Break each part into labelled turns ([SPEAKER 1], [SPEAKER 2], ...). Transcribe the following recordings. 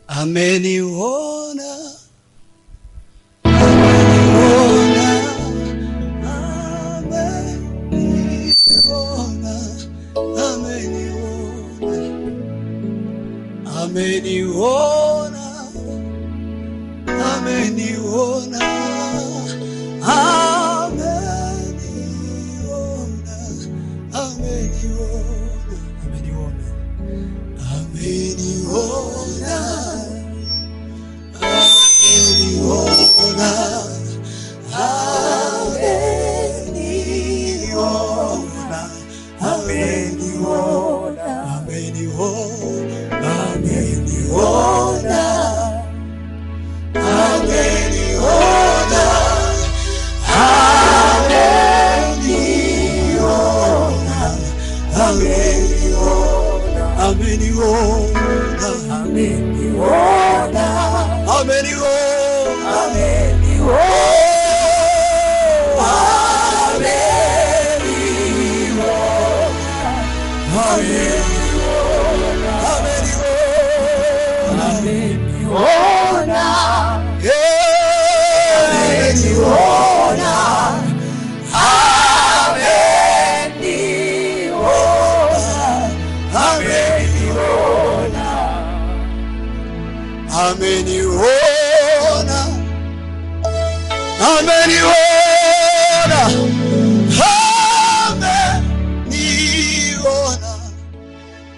[SPEAKER 1] ameniona, ameniona, ameniona, ameniona,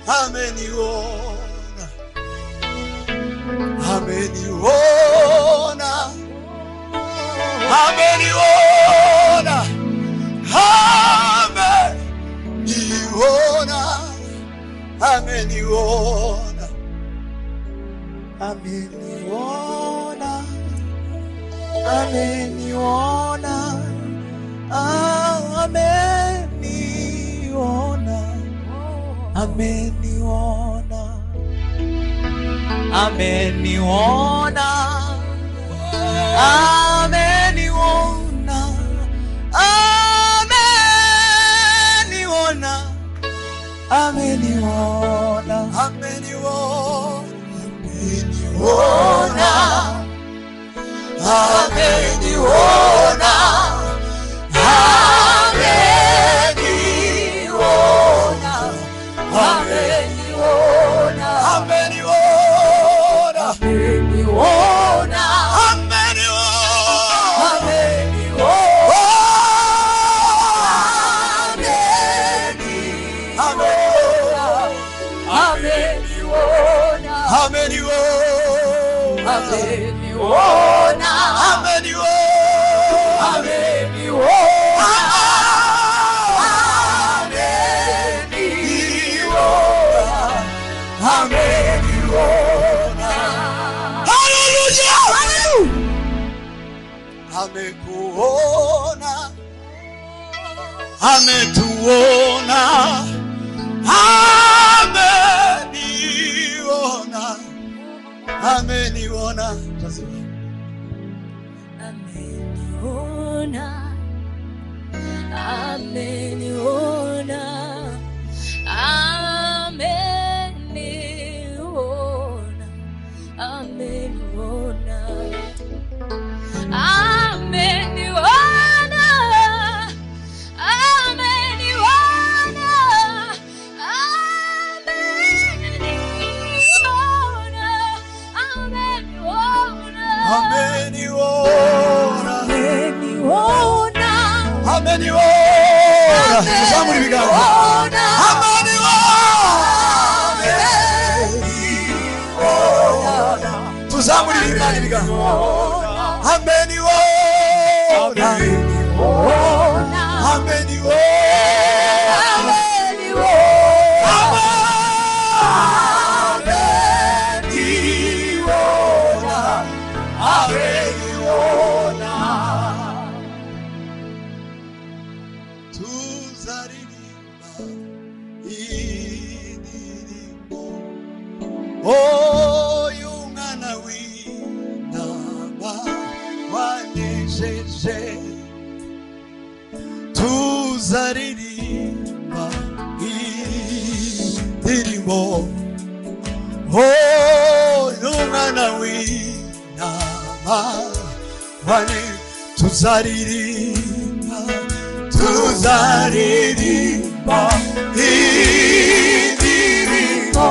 [SPEAKER 1] ameniona, ameniona, ameniona, ameniona, ameniona, ameniona, ameniona, tuzaririmba indirimbo, oh, w'intama wari tuzaririmba indirimbo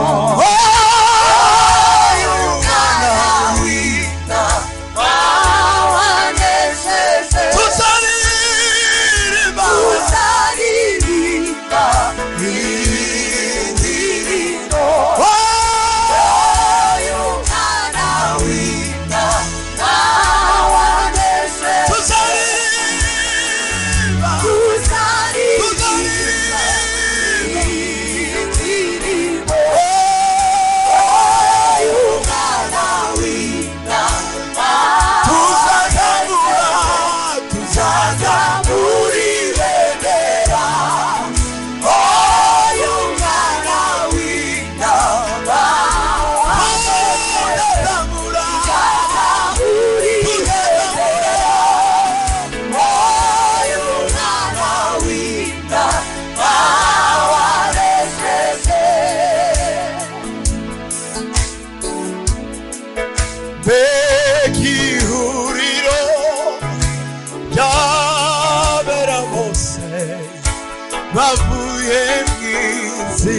[SPEAKER 1] bavuye mw'isi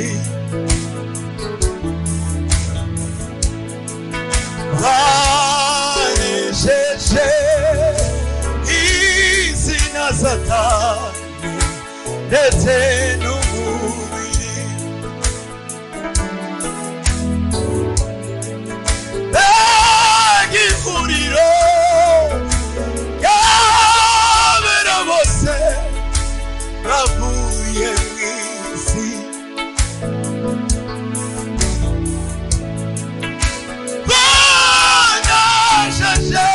[SPEAKER 1] banesheje isi na satani ndetse n'umubiri mbega ihuriro ry'abera bose bavuye mw'isi banesheje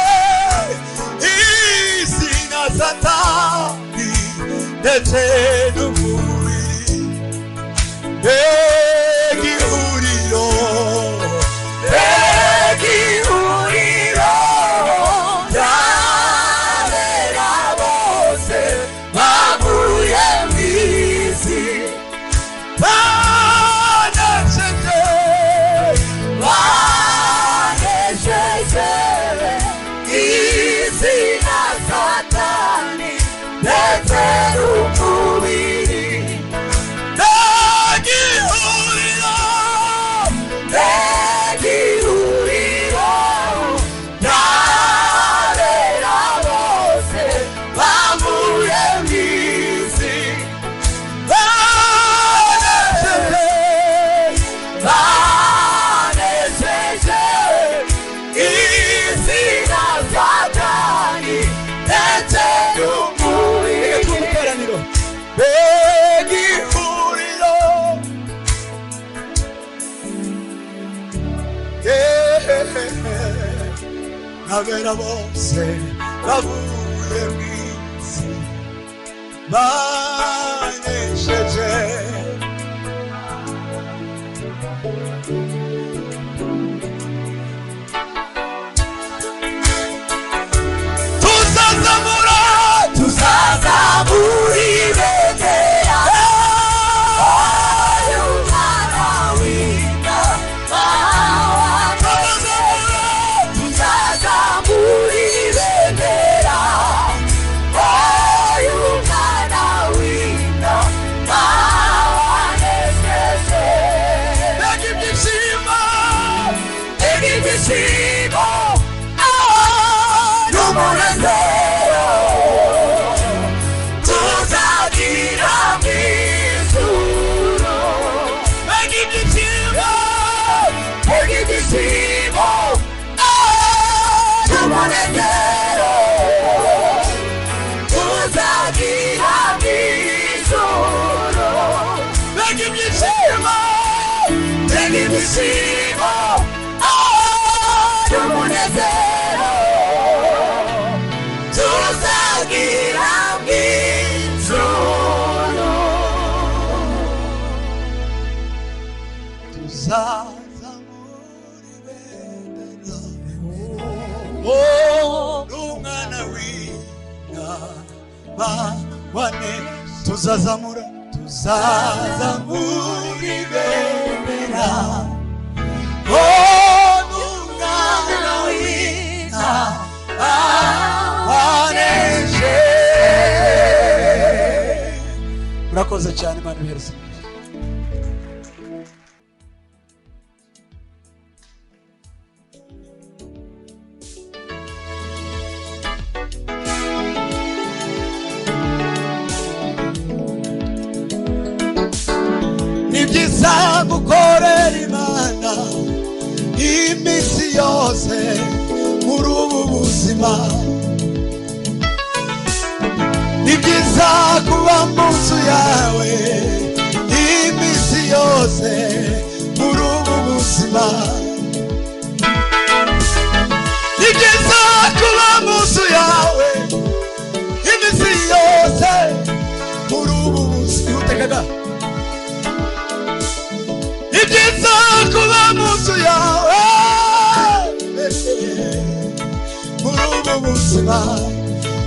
[SPEAKER 1] isi na satani ndetse n'umubiri mbega ihuriro ry'abera bose bavuye mw'isi banesheje isi na satani ndetse n'umubiri mbega ihuriro ry'abera bose bavuye mw'isi banesheje isi na satani ndetse n'umubiri mbega ihuriro abera bose bavuye mw'isi banesheje tuzazamura ibendera y'umwana w'intama tuzazamura ibendera y'umwana w'intama wanesheje mbega ibyishimo n'umunezero tuzagira mw'ijuru mbega ibyishimo n'umunezero tuzagira mw'ijuru mbega ibyishimo n'umunezero tuzagira mw'ijuru tuzazamura ibendera n'umwana w'intama tuzazamura ibendera n'umwana murakoze cyane Imana ibihereze. Nibyiza gukorera Imana iminsi yose muri ubu buzima. Nibyiza kuba mu nzu yawe iminsi yose muri ubu buzima. Nibyiza kuba mu nzu yawe iminsi yose muri ubu buzima. Nibyiza kuba mu nzu yawe muri ubu buzima.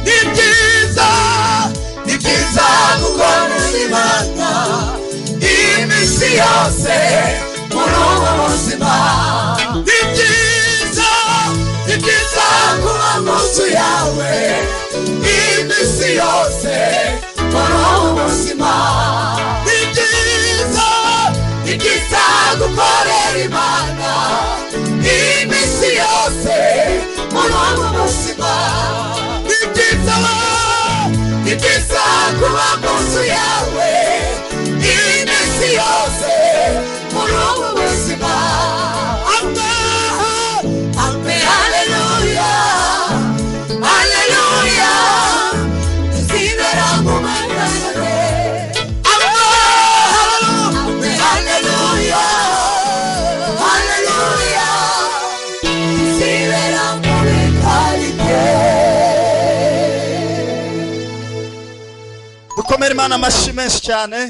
[SPEAKER 1] Nibyiza gukorera Imana iminsi yose muri ubu buzima. Nibyiza kuba mu nzu yawe iminsi yose muri ubu buzima. Nibyiza gukorera Imana iminsi yose muri ubu buzima. Nibyiza kuba mu nzu yawe iminsi yose muri ubu buzima. Amen, haleluya, haleluya, tuzibera mu mahoro. Amen, haleluya, haleluya, tuzibera mu bikarike. Dukomere Imana amashyi menshi cyane.